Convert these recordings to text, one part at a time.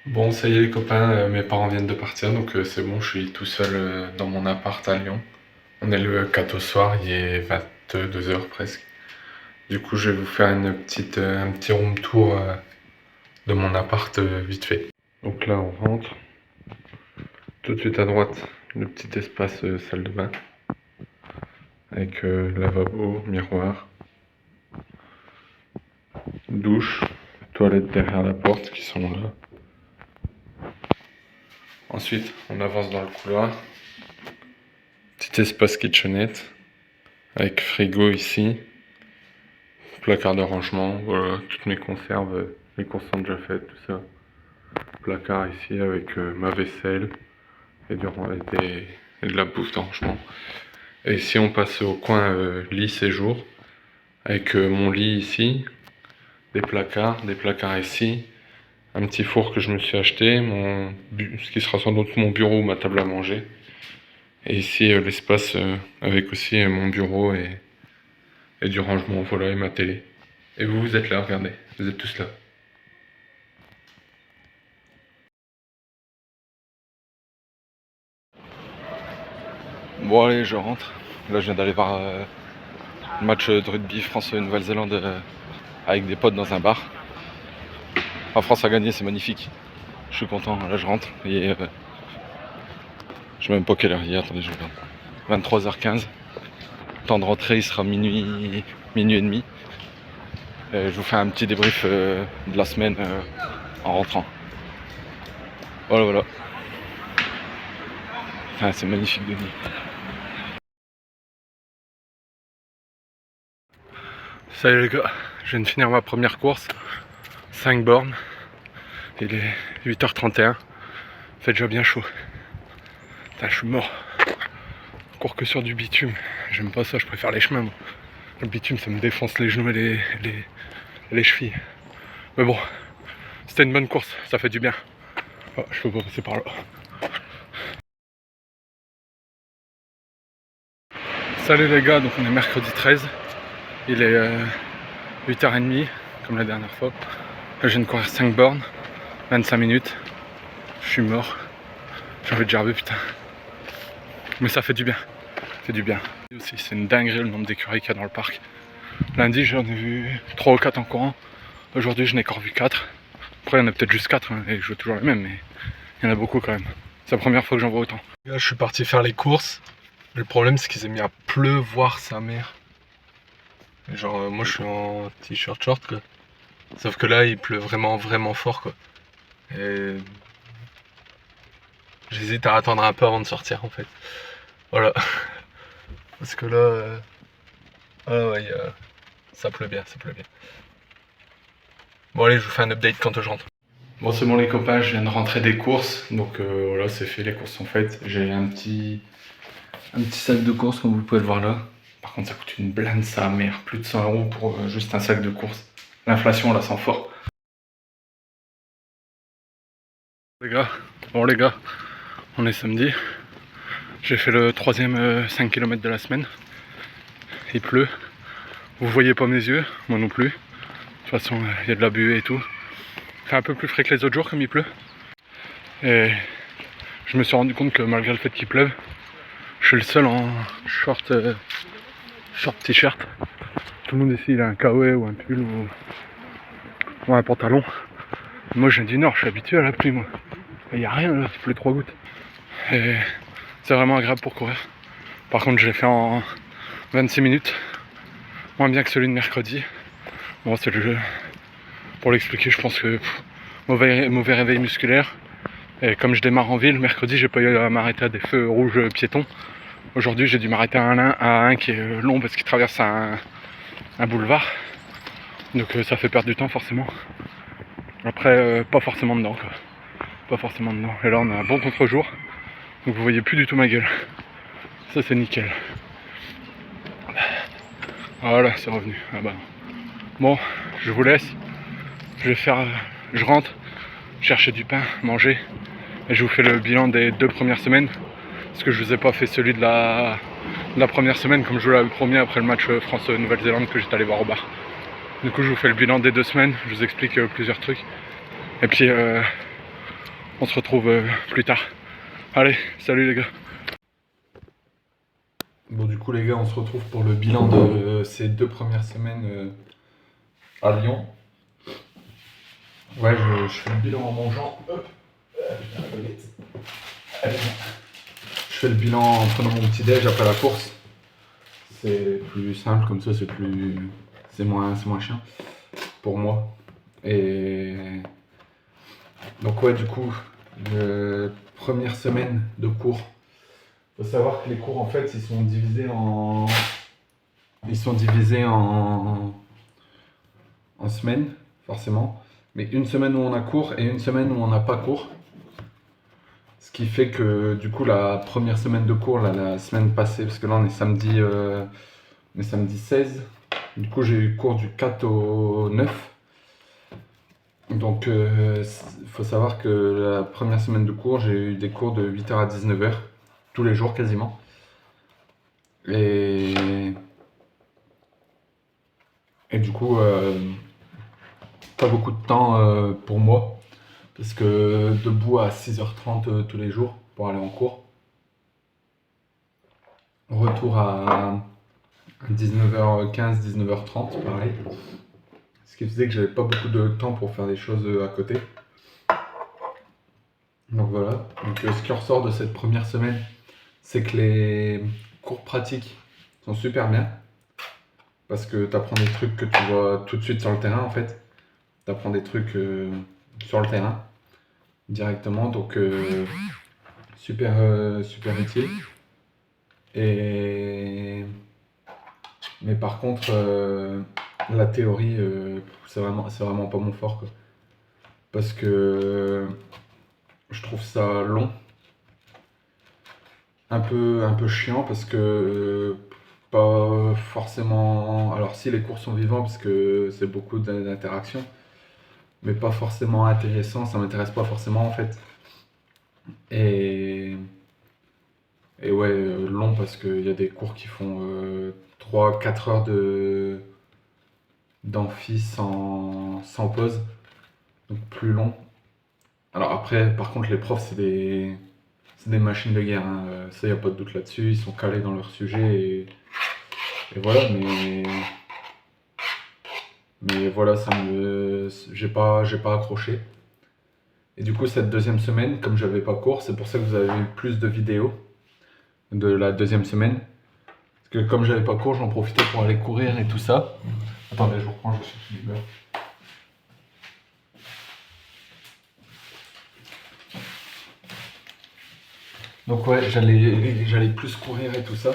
Bon, ça y est les copains, mes parents viennent de partir, donc c'est bon, je suis tout seul dans mon appart à Lyon. On est le 4 au soir, il est 22 heures presque. Du coup, je vais vous faire un petit room tour de mon appart vite fait. Donc là, on rentre. Tout de suite à droite, le petit espace salle de bain. Avec lavabo, miroir, douche, toilette derrière la porte qui sont là. Ensuite, on avance dans le couloir. Petit espace kitchenette. Avec frigo ici, placard de rangement, voilà, toutes mes conserves, les courses sont déjà faites, tout ça. Placard ici avec ma vaisselle et, et de la bouffe de rangement. Et ici on passe au coin lit séjour, avec mon lit ici, des placards ici, un petit four que je me suis acheté, ce qui sera sans doute mon bureau ou ma table à manger. Et ici l'espace avec aussi mon bureau et du rangement, voilà, et ma télé. Et vous, vous êtes là, regardez, vous êtes tous là. Bon allez, je rentre. Là, je viens d'aller voir le match de rugby France-Nouvelle-Zélande avec des potes dans un bar. La France a gagné, c'est magnifique. Je suis content, là je rentre. Et, je sais même pas quelle heure il est, attendez, je regarde. 23h15. Temps de rentrée, il sera minuit et demi. Et je vous fais un petit débrief de la semaine en rentrant. Voilà, voilà. Ah, c'est magnifique de nuit. Salut les gars, je viens de finir ma première course, 5 bornes, il est 8h31, il fait déjà bien chaud. Putain, je suis mort, je cours que sur du bitume, j'aime pas ça, je préfère les chemins moi. Le bitume ça me défonce les genoux et les chevilles. Mais bon, c'était une bonne course, ça fait du bien. Oh, je peux pas passer par là. Salut les gars, donc on est mercredi 13, il est 8h30 comme la dernière fois. Là, je viens de courir 5 bornes, 25 minutes, je suis mort, j'ai envie de gerber putain. Mais ça fait du bien, ça fait du bien. Aussi, c'est une dinguerie le nombre d'écureuils qu'il y a dans le parc. Lundi j'en ai vu 3 ou 4 en courant, aujourd'hui je n'ai encore vu 4. Après il y en a peut-être juste 4 hein, et je joue toujours les mêmes, mais il y en a beaucoup quand même. C'est la première fois que j'en vois autant. Là, je suis parti faire les courses, le problème c'est qu'il s'est mis à pleuvoir sa mère. Genre moi je suis en t-shirt short quoi. Sauf que là il pleut vraiment fort quoi. Et j'hésite à attendre un peu avant de sortir en fait. Voilà. Parce que là, ah ouais, ça pleut bien, ça pleut bien. Bon allez, je vous fais un update quand je rentre. Bon c'est bon les copains, je viens de rentrer des courses. Donc voilà, c'est fait, les courses sont faites. J'ai un petit sac de courses comme vous pouvez le voir là. Par contre ça coûte une blinde sa mère, plus de 100 € pour juste un sac de courses. L'inflation la sent fort. Les gars, on est samedi. J'ai fait le troisième 5 km de la semaine. Il pleut. Vous voyez pas mes yeux, moi non plus. De toute façon, il y a de la buée et tout. Il fait un peu plus frais que les autres jours comme il pleut. Et je me suis rendu compte que malgré le fait qu'il pleuve, je suis le seul en short t-shirt. Tout le monde ici il a un kawaii ou un pull ou un pantalon. Moi je viens du nord, je suis habitué à la pluie moi. Il n'y a rien là, il pleut 3 gouttes. Et c'est vraiment agréable pour courir. Par contre je l'ai fait en 26 minutes. Moins bien que celui de mercredi. Bon c'est le jeu. Pour l'expliquer, je pense que mauvais réveil musculaire. Et comme je démarre en ville, mercredi j'ai pas eu à m'arrêter à des feux rouges piétons. Aujourd'hui j'ai dû m'arrêter à un qui est long parce qu'il traverse un boulevard. Donc ça fait perdre du temps forcément. Après pas forcément dedans quoi. Pas forcément dedans. Et là on a un bon contre-jour. Donc vous voyez plus du tout ma gueule. Ça c'est nickel. Voilà, c'est revenu. Ah bah. Bon, je vous laisse. Je rentre, chercher du pain, manger. Et je vous fais le bilan des 2 premières semaines. Parce que je vous ai pas fait celui de la première semaine comme je vous l'avais promis après le match France-Nouvelle-Zélande que j'étais allé voir au bar. Du coup je vous fais le bilan des 2 semaines, je vous explique plusieurs trucs. Et puis on se retrouve plus tard. Allez, salut les gars. Bon du coup les gars, on se retrouve pour le bilan de ces 2 premières semaines à Lyon. Ouais, je fais le bilan en mangeant. Hop. Je fais le bilan en prenant mon petit déj après la course. C'est plus simple comme ça, c'est moins chiant pour moi. Et donc ouais, du coup, première semaine de cours. Faut savoir que les cours en fait, ils sont divisés en semaines, forcément. Mais une semaine où on a cours et une semaine où on n'a pas cours. Ce qui fait que du coup la première semaine de cours, là, la semaine passée, parce que là on est samedi 16, du coup j'ai eu cours du 4 au 9. Donc faut savoir que la première semaine de cours, j'ai eu des cours de 8h à 19h, tous les jours quasiment. Et du coup, pas beaucoup de temps pour moi. Parce que debout à 6h30 tous les jours pour aller en cours. Retour à 19h15, 19h30, pareil. Ce qui faisait que j'avais pas beaucoup de temps pour faire des choses à côté. Donc voilà. Donc ce qui ressort de cette première semaine, c'est que les cours pratiques sont super bien. Parce que tu apprends des trucs que tu vois tout de suite sur le terrain en fait. Tu apprends des trucs sur le terrain directement. Donc super utile. Mais par contre, la théorie, c'est vraiment pas mon fort, quoi. Parce que je trouve ça long, un peu chiant, parce que pas forcément. Alors, si les cours sont vivants, parce que c'est beaucoup d'interactions, mais pas forcément intéressant, ça m'intéresse pas forcément en fait. Et, et ouais, long parce qu'il y a des cours qui font 3-4 heures d'amphi sans pause, donc plus long. Alors après, par contre, les profs, c'est des machines de guerre, hein. Ça, y a pas de doute là-dessus, ils sont calés dans leur sujet et voilà, mais voilà, j'ai pas accroché. Et du coup, cette deuxième semaine, comme j'avais pas cours, c'est pour ça que vous avez eu plus de vidéos de la deuxième semaine. Parce que comme j'avais pas cours, j'en profitais pour aller courir et tout ça. Attendez, je reprends, je cherche du beurre. Donc ouais, j'allais plus courir et tout ça.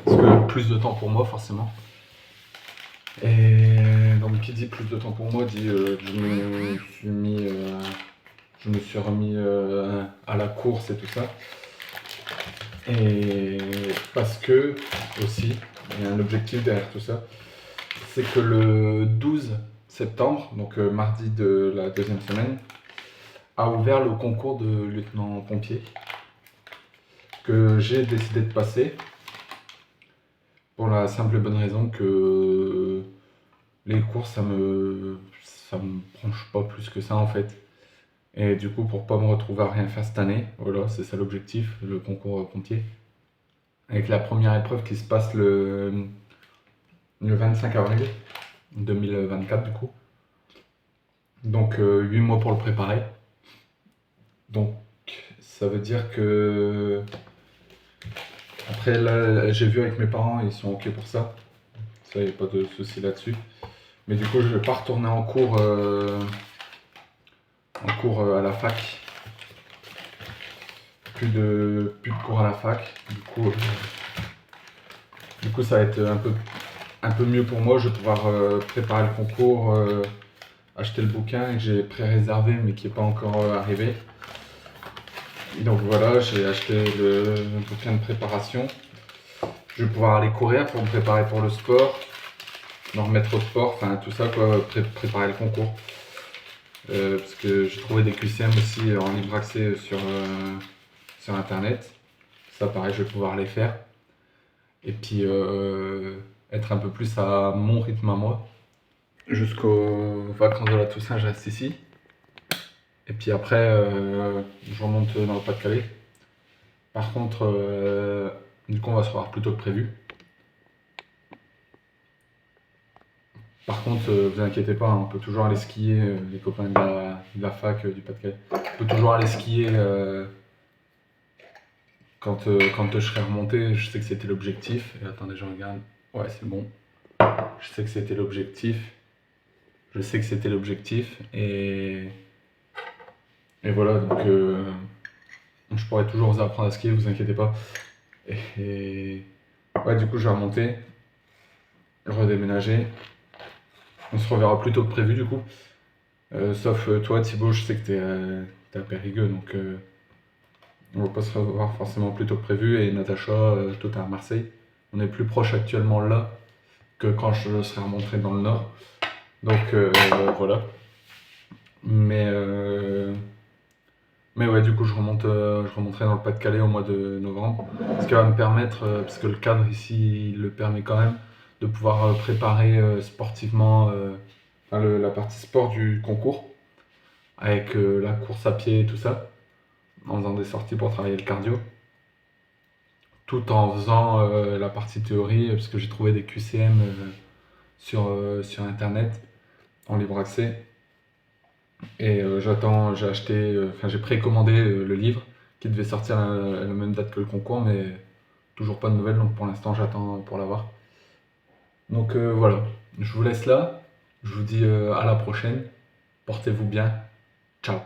Parce que plus de temps pour moi, forcément. Et donc qui dit plus de temps pour moi dit que je me suis remis à la course et tout ça. Et parce que aussi, il y a un objectif derrière tout ça, c'est que le 12 septembre, donc mardi de la deuxième semaine, a ouvert le concours de lieutenant pompier que j'ai décidé de passer pour la simple et bonne raison que les cours ça me branche pas plus que ça en fait. Et du coup, pour pas me retrouver à rien faire cette année, voilà, c'est ça l'objectif, le concours pompier. Avec la première épreuve qui se passe le 25 avril 2024 du coup. Donc 8 mois pour le préparer. Donc ça veut dire que après là j'ai vu avec mes parents, ils sont ok pour ça. Ça y a pas de souci là-dessus. Mais du coup je vais pas retourner en cours à la fac. Plus de cours à la fac. Du coup ça va être un peu mieux pour moi. Je vais pouvoir préparer le concours, acheter le bouquin que j'ai pré-réservé mais qui n'est pas encore arrivé. Donc voilà, j'ai acheté le bouquin de préparation. Je vais pouvoir aller courir pour me préparer pour le sport, me remettre au sport, enfin tout ça quoi, préparer le concours. Parce que j'ai trouvé des QCM aussi en libre accès sur internet. Ça pareil, je vais pouvoir les faire. Et puis être un peu plus à mon rythme à moi. Jusqu'aux vacances de la Toussaint, je reste ici. Et puis après, je remonte dans le Pas-de-Calais. Par contre, du coup, on va se revoir plus tôt que prévu. Par contre, vous inquiétez pas, hein, on peut toujours aller skier, les copains de la fac du Pas-de-Calais. On peut toujours aller skier quand je serai remonté. Je sais que c'était l'objectif. Et attendez, je regarde. Ouais, c'est bon. Je sais que c'était l'objectif. Je sais que c'était l'objectif. Et voilà, donc je pourrais toujours vous apprendre à skier, vous inquiétez pas. Ouais, du coup, je vais remonter, redéménager. On se reverra plus tôt que prévu, du coup. Sauf toi, Thibaut, je sais que t'es à Périgueux, donc on va pas se revoir forcément plus tôt que prévu. Et Natacha, toi, t'es à Marseille. On est plus proche actuellement là que quand je serai remonté dans le nord. Donc voilà. Mais, euh, mais ouais, du coup, je remonterai dans le Pas-de-Calais au mois de novembre. Ce qui va me permettre, parce que le cadre ici il le permet quand même, de pouvoir préparer sportivement enfin, la partie sport du concours, avec la course à pied et tout ça, en faisant des sorties pour travailler le cardio, tout en faisant la partie théorie, parce que j'ai trouvé des QCM sur internet, en libre accès. Et j'ai précommandé le livre qui devait sortir à la même date que le concours, mais toujours pas de nouvelles, donc pour l'instant j'attends pour l'avoir. Donc voilà, je vous laisse là, je vous dis à la prochaine, portez-vous bien, ciao.